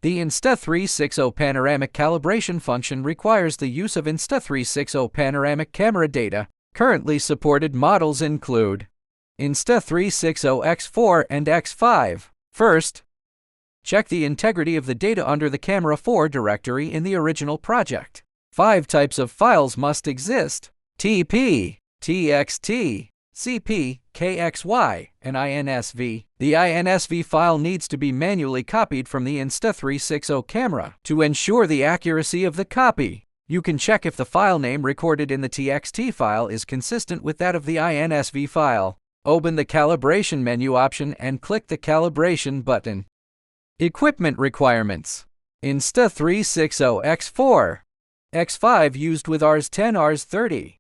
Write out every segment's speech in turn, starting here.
The Insta360 panoramic calibration function requires the use of Insta360 panoramic camera data. Currently supported models include Insta360 X4 and X5. First, check the integrity of the data under the Camera 4 directory in the original project. 5 types of files must exist: TP, TXT, CP, KXY, and INSV. The INSV file needs to be manually copied from the Insta360 camera. To ensure the accuracy of the copy, you can check if the file name recorded in the TXT file is consistent with that of the INSV file. Open the Calibration menu option and click the Calibration button. Equipment requirements: Insta360 X4, X5 used with Rs10, Rs30.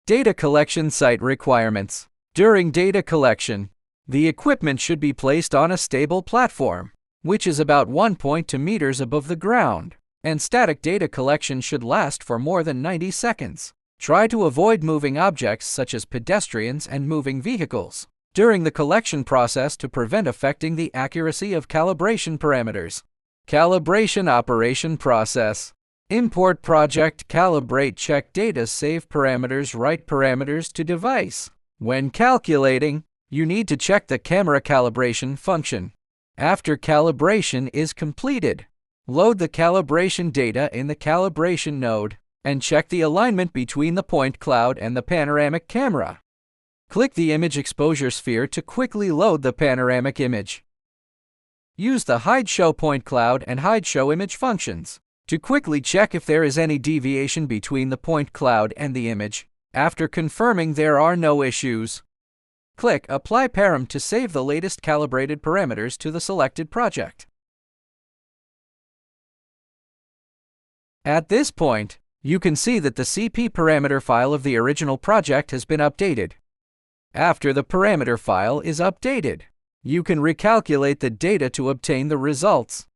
Data collection site requirements: during data collection, the equipment should be placed on a stable platform, which is about 1.2 meters above the ground, and static data collection should last for more than 90 seconds. Try to avoid moving objects such as pedestrians and moving vehicles during the collection process to prevent affecting the accuracy of calibration parameters. Calibration operation process: import project Calibrate, check data, save parameters, write parameters to device. When calculating, you need to check the camera calibration function. After calibration is completed, load the calibration data in the calibration node and check the alignment between the point cloud and the panoramic camera. Click the image exposure sphere to quickly load the panoramic image. Use the Hide Show Point Cloud and Hide Show Image functions to quickly check if there is any deviation between the point cloud and the image. After confirming there are no issues, click Apply Param to save the latest calibrated parameters to the selected project. At this point, you can see that the CP parameter file of the original project has been updated. After the parameter file is updated, you can recalculate the data to obtain the results.